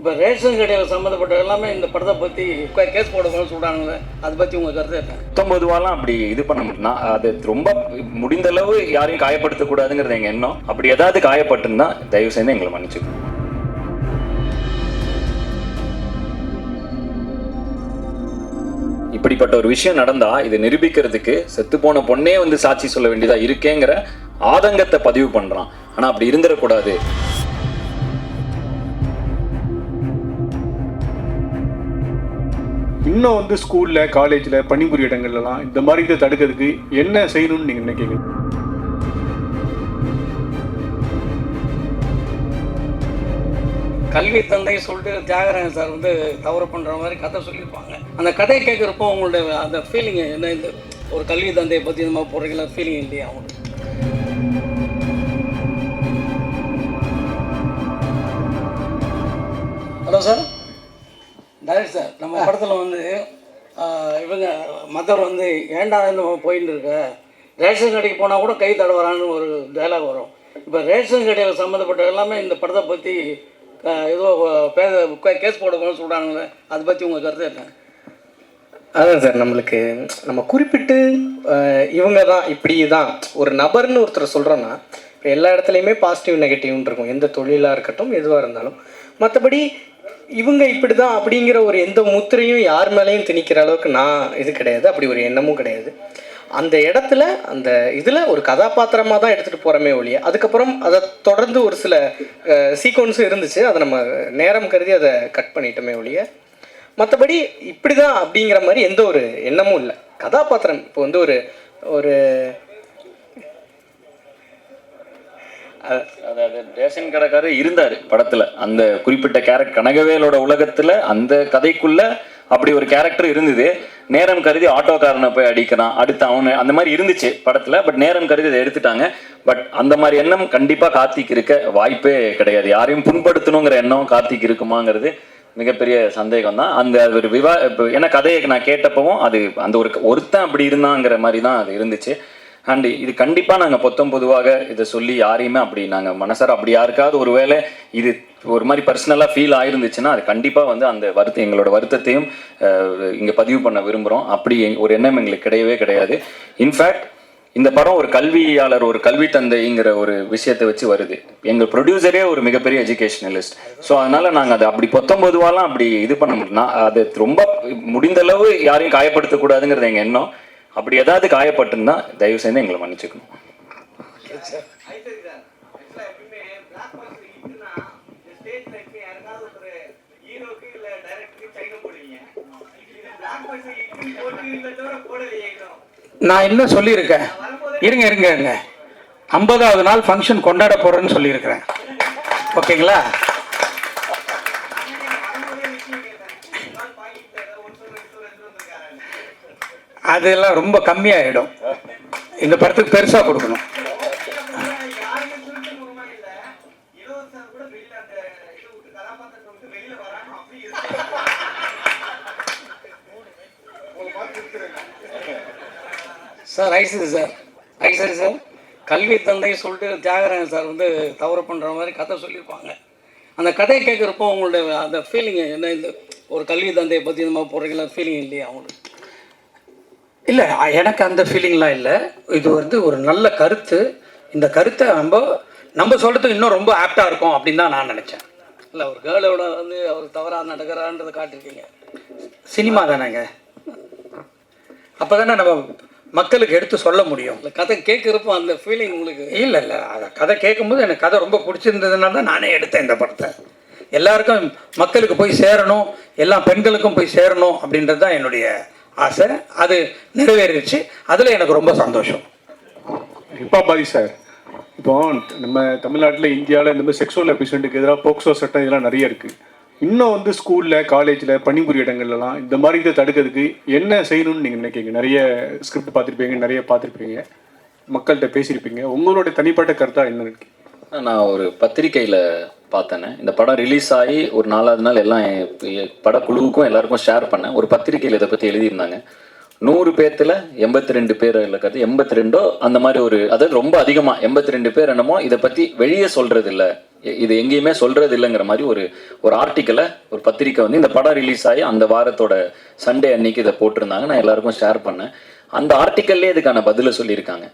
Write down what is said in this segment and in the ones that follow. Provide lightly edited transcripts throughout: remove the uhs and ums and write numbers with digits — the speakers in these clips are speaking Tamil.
இப்போ ரேஷன் கடையில் சம்மந்தப்பட்ட எல்லாமே இந்த படத்தை பற்றி கேஸ் போடணும்னு சொல்கிறாங்களே, அதை பற்றி உங்கள் கருத்து என்ன? 19 அப்படி இது பண்ண முடியும்னா அது ரொம்ப முடிந்த அளவு யாரையும் காயப்படுத்தக்கூடாதுங்கிறது எங்கள் எண்ணம். அப்படி ஏதாவது காயப்பட்டுன்னா தயவு செய்து எங்களை மன்னிச்சுக்கணும். இப்படிப்பட்ட ஒரு விஷயம் நடந்தா இதை நிரூபிக்கிறதுக்கு செத்துப்போன பொண்ணே வந்து சாட்சி சொல்ல வேண்டியதா இருக்கேங்கிற ஆதங்கத்தை பதிவு பண்றான். ஆனா அப்படி இருந்துடக்கூடாது. இன்னும் வந்து ஸ்கூல்ல காலேஜ்ல பணிபுரிய இடங்கள்லாம் இந்த மாதிரி இதை தடுக்கிறதுக்கு என்ன செய்யணும்னு நீங்க நினைக்கிறீங்க? கல்வி தந்தை சொல்லிட்டு தியாகராஜன் சார் வந்து தவறு பண்ணுற மாதிரி கதை சொல்லியிருப்பாங்க. அந்த கதையை கேட்குறப்போ உங்களுடைய அந்த ஃபீலிங் என்ன? இந்த ஒரு கல்வி தந்தையை பற்றி இந்த மாதிரி போடுறீங்களா, ஃபீலிங் இல்லையா அவங்களுக்கு? ஹலோ சார், டைரக்ட் சார், நம்ம படத்தில் வந்து இவங்க மதர் வந்து ஏண்டா இந்த போயின்னு இருக்க, ரேஷன் கடைக்கு போனால் கூட கை தடவரான்னு ஒரு டைலாக் வரும். இப்போ ரேஷன் கடையில் சம்மந்தப்பட்ட எல்லாமே இந்த படத்தை பற்றி ஏதோ கேஸ் போடணும்னு சொல்கிறாங்களே, அதை பற்றி உங்கள் கருத்து என்ன? அதான் சார், நம்ம குறிப்பிட்டு இவங்க தான் இப்படி தான் ஒரு நபர்னு ஒருத்தர் சொல்கிறோன்னா இப்போ எல்லா இடத்துலையுமே பாசிட்டிவ் நெகட்டிவ்னு இருக்கும், எந்த தொழிலாக இருக்கட்டும் எதுவாக இருந்தாலும். மற்றபடி இவங்க இப்படி தான் அப்படிங்கிற ஒரு எந்த முத்திரையும் யார் மேலேயும் திணிக்கிற அளவுக்கு நான் இது கிடையாது, அப்படி ஒரு எண்ணமும் கிடையாது. அந்த இடத்துல அந்த இதில் ஒரு கதாபாத்திரமாக தான் எடுத்துகிட்டு போகிறோமே ஒழிய, அதுக்கப்புறம் அதை தொடர்ந்து ஒரு சில சீக்வன்ஸும் இருந்துச்சு, அதை நம்ம நேரம் கருதி அதை கட் பண்ணிட்டோமே ஒழிய, மற்றபடி இப்படி தான் அப்படிங்கிற மாதிரி எந்த ஒரு எண்ணமும் இல்லை. கதாபாத்திரம் இப்போ வந்து ஒரு அதாவது ரேஷன் கடைக்காரர் இருந்தார் படத்துல, அந்த குறிப்பிட்ட கேரக்டர் கனகவேலோட உலகத்துல அந்த கதைக்குள்ள அப்படி ஒரு கேரக்டர் இருந்தது. நேரம் கருதி ஆட்டோக்காரனை போய் அடிக்கிறான், அடுத்து அவனு, அந்த மாதிரி இருந்துச்சு படத்துல. பட் நேரம் கருதி அதை எடுத்துட்டாங்க. பட் அந்த மாதிரி எண்ணம் கண்டிப்பா கார்த்திக் இருக்க வாய்ப்பே கிடையாது. யாரையும் புண்படுத்தணுங்கிற எண்ணம் கார்த்திக் இருக்குமாங்கிறது மிகப்பெரிய சந்தேகம் தான். அந்த ஒரு ஏன்னா கதையை நான் கேட்டப்பவும் அது அந்த ஒருத்தன் அப்படி இருந்தாங்கிற மாதிரி தான் அது இருந்துச்சு. அண்ட் இது கண்டிப்பாக நாங்கள் பொதுவாக இதை சொல்லி யாரையுமே அப்படி நாங்கள் மனசார அப்படி யாருக்காவது ஒரு வேளை இது ஒரு மாதிரி பர்சனலாக ஃபீல் ஆயிருந்துச்சுன்னா அது கண்டிப்பாக வந்து அந்த எங்களோட வருத்தத்தையும் இங்கே பதிவு பண்ண விரும்புகிறோம். அப்படி ஒரு எண்ணம் எங்களுக்கு கிடையவே கிடையாது. இன்ஃபேக்ட் இந்த படம் ஒரு கல்வியாளர், ஒரு கல்வி தந்தைங்கிற ஒரு விஷயத்தை வச்சு வருது. எங்கள் ப்ரொடியூசரே ஒரு மிகப்பெரிய எஜுகேஷனலிஸ்ட். ஸோ அதனால நாங்கள் அதை அப்படி 19 அப்படி இது பண்ண முடியும்னா அது ரொம்ப முடிந்த அளவு யாரையும் காயப்படுத்தக்கூடாதுங்கிறது எங்கள் எண்ணம். அப்படி ஏதாவது காயப்பட்டுன்னா தயவு செய்து எங்களை மன்னிச்சுக்கணும். நான் என்ன சொல்லியிருக்கேன், இருங்க 50வது நாள் ஃபங்க்ஷன் கொண்டாட போறேன்னு சொல்லியிருக்கிறேன். ஓகேங்களா? அதெல்லாம் ரொம்ப கம்மியாயிடும். இந்த படத்துக்கு பெருசா கொடுக்கணும். சார் ஐசரி சார், கல்வி தந்தை சொல்லிட்டு தியாகராஜன் சார் வந்து தவறு பண்ணுற மாதிரி கதை சொல்லியிருப்பாங்க. அந்த கதையை கேட்குறப்போ உங்களுடைய அந்த ஃபீலிங் என்ன? இந்த ஒரு கல்வி தந்தையை பற்றி இந்த மாதிரி போடுறீங்களா, ஃபீலிங் இல்லையா அவங்களுக்கு? இல்லை, எனக்கு அந்த ஃபீலிங்லாம் இல்லை. இது வந்து ஒரு நல்ல கருத்து. இந்த கருத்தை நம்ம சொல்கிறதுக்கு இன்னும் ரொம்ப ஆப்டாக இருக்கும் அப்படின்னு தான் நான் நினச்சேன். இல்லை, ஒரு கேர்ளோட வந்து அவர் தவறாக நடக்கிறான்றதை காட்டிருக்கீங்க. சினிமா தானேங்க, அப்போ தானே நம்ம மக்களுக்கு எடுத்து சொல்ல முடியும். இல்லை, கதை கேட்குறப்போ அந்த ஃபீலிங் உங்களுக்கு? இல்லை, அதை கதை கேட்கும்போது எனக்கு கதை ரொம்ப பிடிச்சிருந்ததுனால தான் நானே எடுத்தேன் இந்த படத்தை. எல்லாருக்கும் மக்களுக்கு போய் சேரணும், எல்லா பெண்களுக்கும் போய் சேரணும் அப்படின்றது தான் என்னுடைய ஆசை. அது நிறைவேறிடுச்சு. அதில் எனக்கு ரொம்ப சந்தோஷம். இப்போ பாதி சார், இப்போ நம்ம தமிழ்நாட்டில் இந்தியாவில் இந்த மாதிரி செக்ஸுவல் அபியூஸ்க்கு எதிராக போக்சோ சட்டம் இதெல்லாம் நிறைய இருக்குது. இன்னும் வந்து ஸ்கூலில் காலேஜில் பணிபுரிய இடங்கள்லாம் இந்த மாதிரி இதை தடுக்கிறதுக்கு என்ன செய்யணும்னு நீங்கள் நினைக்கிறீங்க? நிறைய ஸ்கிரிப்ட் பார்த்துருப்பீங்க, மக்கள்கிட்ட பேசியிருப்பீங்க. உங்களுடைய தனிப்பட்ட கருத்தாக என்ன இருக்கு? நான் ஒரு பத்திரிக்கையில் பார்த்தேனே, இந்த படம் ரிலீஸ் ஆகி ஒரு 4வது நாள் எல்லாம் படக்குழுவுக்கும் எல்லாருக்கும் ஷேர் பண்ணேன். ஒரு பத்திரிக்கையில் இதை பற்றி எழுதியிருந்தாங்க. 100 பேர்த்துல 82 பேர் இருக்கிறது, 82 அந்த மாதிரி ஒரு, அதாவது ரொம்ப அதிகமா 82 பேர் என்னமோ இதை பத்தி வெளியே சொல்றது இல்லை, இது எங்கேயுமே சொல்றது இல்லைங்கிற மாதிரி ஒரு ஆர்டிக்கலை ஒரு பத்திரிக்கை வந்து இந்த படம் ரிலீஸ் ஆகி அந்த வாரத்தோட சண்டே அன்னைக்கு இதை போட்டிருந்தாங்க. நான் எல்லாருக்கும் ஷேர் பண்ணேன். அந்த ஆர்டிக்கல்லே இதுக்கான பதிலை சொல்லியிருக்காங்க.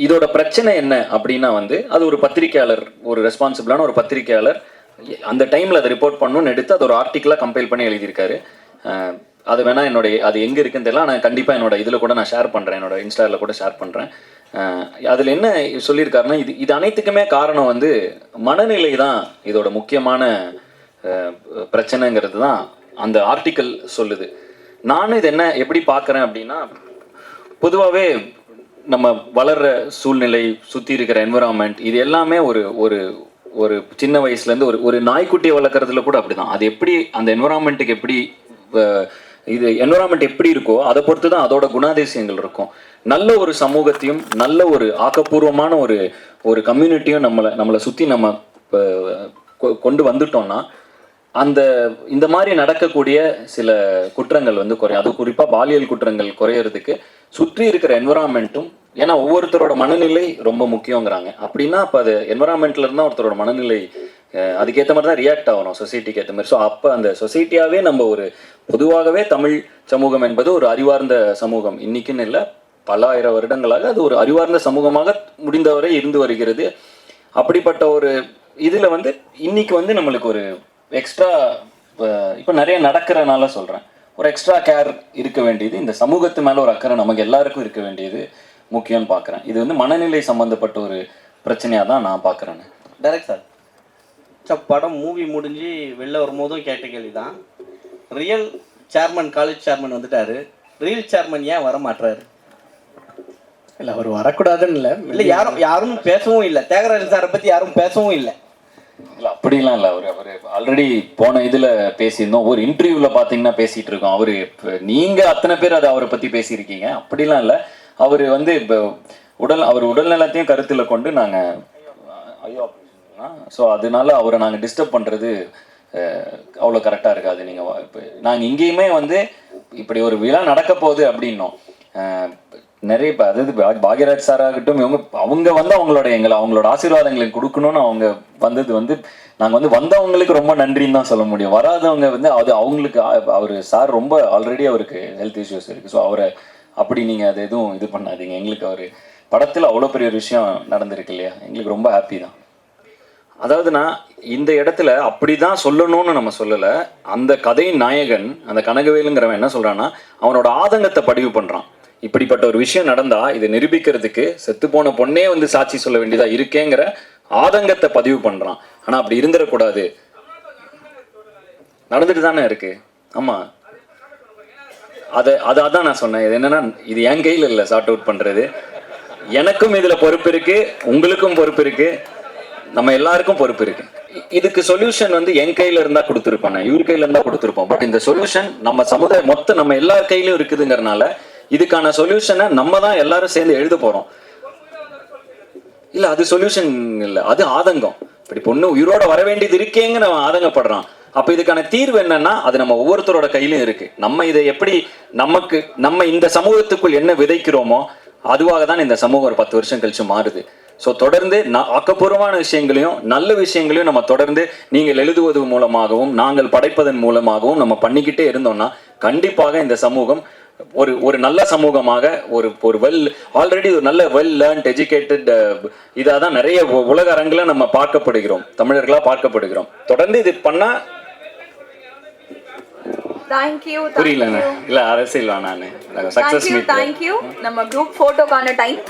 இதோட பிரச்சனை என்ன அப்படின்னா வந்து அது ஒரு பத்திரிக்கையாளர், ஒரு ரெஸ்பான்சிபிளான ஒரு பத்திரிக்கையாளர் அந்த டைம்ல அதை ரிப்போர்ட் பண்ணணும்னு எடுத்து அது ஒரு ஆர்டிக்கலாக கம்பைல் பண்ணி எழுதியிருக்காரு. அது வேணா அது எங்கே இருக்குன்னு தெரியல, நான் கண்டிப்பாக என்னோட இதில் கூட நான் ஷேர் பண்ணுறேன், என்னோட இன்ஸ்டாவில் கூட ஷேர் பண்ணுறேன். அதில் என்ன சொல்லியிருக்காருன்னா, இது அனைத்துக்குமே காரணம் வந்து மனநிலை தான் இதோட முக்கியமான பிரச்சனைங்கிறது தான் அந்த ஆர்டிக்கல் சொல்லுது. நானும் இது என்ன எப்படி பார்க்குறேன் அப்படின்னா, பொதுவாகவே நம்ம வளர்கிற சூழ்நிலை, சுற்றி இருக்கிற என்விரான்மெண்ட், இது எல்லாமே ஒரு சின்ன வயசுலேருந்து ஒரு நாய்க்குட்டியை வளர்க்குறதுல கூட அப்படி தான். அது எப்படி அந்த என்விரான்மெண்ட்டுக்கு எப்படி இது என்விரான்மெண்ட் எப்படி இருக்கோ அதை பொறுத்து தான் அதோட குணாதிசயங்கள் இருக்கும். நல்ல ஒரு சமூகத்தையும் நல்ல ஒரு ஆக்கப்பூர்வமான ஒரு கம்யூனிட்டியும் நம்மளை சுற்றி நம்ம கொண்டு வந்துட்டோம்னா இந்த மாதிரி நடக்கக்கூடிய சில குற்றங்கள் வந்து குறையும். அது குறிப்பாக பாலியல் குற்றங்கள் குறையிறதுக்கு சுற்றி இருக்கிற என்விரான்மெண்ட்டும், ஏன்னா ஒவ்வொருத்தரோட மனநிலை ரொம்ப முக்கியங்கிறாங்க. அப்படின்னா அப்போ அது என்விரான்மெண்ட்ல இருந்தால் ஒருத்தரோட மனநிலை அதுக்கேற்ற மாதிரி தான் ரியாக்ட் ஆகணும், சொசைட்டிக்கு ஏற்ற மாதிரி. ஸோ அப்போ அந்த சொசைட்டியாகவே நம்ம பொதுவாகவே தமிழ் சமூகம் என்பது ஒரு அறிவார்ந்த சமூகம். இன்னைக்குன்னு இல்லை, பல ஆயிரம் வருடங்களாக அது ஒரு அறிவார்ந்த சமூகமாக முடிந்தவரை இருந்து வருகிறது. அப்படிப்பட்ட ஒரு இதில் வந்து இன்னைக்கு வந்து நம்மளுக்கு ஒரு எக்ஸ்ட்ரா இப்போ நிறைய நடக்கிறனால சொல்கிறேன், ஒரு எக்ஸ்ட்ரா கேர் இருக்க வேண்டியது, இந்த சமூகத்து மேலே ஒரு அக்கறை நமக்கு எல்லாருக்கும் இருக்க வேண்டியது முக்கியம்னு பார்க்குறேன். இது வந்து மனநிலை சம்மந்தப்பட்ட ஒரு பிரச்சனையாக தான் நான் பார்க்குறேன். டைரக்ட் சார், படம் மூவி முடிஞ்சு வெளில வரும்போதும் கேட்ட கேள்வி தான், ரியல் சேர்மன் காலேஜ் சேர்மன் வந்துட்டாரு, ரியல் சேர்மன் ஏன் வர மாட்டாரு? இல்லை, அவர் வரக்கூடாதுன்னு இல்லை, யாரும் பேசவும் இல்லை, தியாகராஜன் சாரை பற்றி யாரும் பேசவும் இல்லை. இல்லை அப்படிலாம் இல்லை, அவர் ஆல்ரெடி போன இதில் பேசியிருந்தோம், ஒரு இன்டர்வியூவில் பார்த்தீங்கன்னா பேசிகிட்டு இருக்கோம். நீங்கள் அத்தனை பேர் அதை அவரை பற்றி பேசியிருக்கீங்க, அப்படிலாம் இல்லை. அவர் வந்து இப்போ அவர் உடல்நலத்தையும் கருத்தில் கொண்டு நாங்கள் ஸோ அதனால அவரை நாங்கள் டிஸ்டர்ப் பண்ணுறது அவ்வளோ கரெக்டாக இருக்காது. நீங்கள் இப்போ நாங்கள் இங்கேயுமே வந்து இப்படி ஒரு விழா நடக்க போகுது அப்படின்னோம், நிறைய இப்போ அதாவது பாக்யராஜ் சார் ஆகட்டும், அவங்க வந்து அவங்களோட ஆசீர்வாதங்களுக்கு கொடுக்கணும்னு அவங்க வந்தது வந்து நாங்கள் வந்து வந்தவங்களுக்கு ரொம்ப நன்றின்னு தான் சொல்ல முடியும். வராதவங்க வந்து அது அவங்களுக்கு அவர் சார் ரொம்ப ஆல்ரெடி அவருக்கு ஹெல்த் இஷ்யூஸ் இருக்குது. ஸோ அவரை அப்படி நீங்கள் அது எதுவும் இது பண்ணாதீங்க. எங்களுக்கு அவர் படத்தில் அவ்வளோ பெரிய ஒரு விஷயம் நடந்திருக்கு இல்லையா, எங்களுக்கு ரொம்ப ஹாப்பி தான். அதாவது நான் இந்த இடத்துல அப்படி தான் சொல்லணும்னு நம்ம சொல்லலை. அந்த கதையின் நாயகன் அந்த கனகவேலுங்கிறவன் என்ன சொல்கிறான்னா, அவனோட ஆதங்கத்தை பதிவு பண்ணுறான். இப்படிப்பட்ட ஒரு விஷயம் நடந்தா இதை நிரூபிக்கிறதுக்கு செத்துப்போன பொண்ணே வந்து சாட்சி சொல்ல வேண்டியதா இருக்கேங்கிற ஆதங்கத்தை பதிவு பண்றான். ஆனா அப்படி இருந்துடக்கூடாது, நடந்துட்டு தானே இருக்கு. ஆமா, அதான் நான் சொன்னேன். இது என்னன்னா, இது என் கையில் இல்லை சார்ட் அவுட் பண்றது. எனக்கும் இதுல பொறுப்பு இருக்கு, உங்களுக்கும் பொறுப்பு இருக்கு, நம்ம எல்லாருக்கும் பொறுப்பு இருக்கு. இதுக்கு சொல்யூஷன் வந்து என் கையில இருந்தா கொடுத்துருப்பேன், இவர் கையில இருந்தா கொடுத்துருப்போம். பட் இந்த சொல்யூஷன் நம்ம சமுதாயம் மொத்தம் நம்ம எல்லார் கையிலும் இருக்குதுங்கிறனால இதுக்கான சொல்யூஷனை நம்ம தான் எல்லாரும் சேர்ந்து எழுத போறோம். இல்ல அது சொல்யூஷன் இல்ல, அது ஆதங்கம். இப்படி பொண்ணு உயிரோட வர வேண்டியது இருக்கேங்க நம்ம ஆதங்கப்படுறான். அப்ப இதுக்கான தீர்வு என்னன்னா, அது நம்ம ஒவ்வொருத்தரோட கையிலும் இருக்கு. நம்ம இதை எப்படி நம்ம இந்த சமூகத்துக்குள் என்ன விதைக்கிறோமோ அதுவாக தான் இந்த சமூகம் ஒரு 10 வருஷம் கழிச்சு மாறுது. ஸோ தொடர்ந்து ஆக்கப்பூர்வமான விஷயங்களையும் நல்ல விஷயங்களையும் நம்ம தொடர்ந்து நீங்கள் எழுதுவது மூலமாகவும் நாங்கள் படைப்பதன் மூலமாகவும் நம்ம பண்ணிக்கிட்டே இருந்தோம்னா கண்டிப்பாக இந்த சமூகம் ஒரு நல்ல சமூகமாக ஒரு ஆல்ரெடி ஒரு நல்ல லேர்ன்ட் எஜுகேட்டட் இதாக தான் நிறைய உலக அரங்கில் நம்ம பார்க்கப்படுகிறோம், தமிழர்களாக பார்க்கப்படுகிறோம். தொடர்ந்து இது பண்ணா புரியல, இல்ல அரசியல் நான் சக்சஸ் மீட். தேங்க்யூ. நம்ம குரூப் போட்டோக்கான டைம்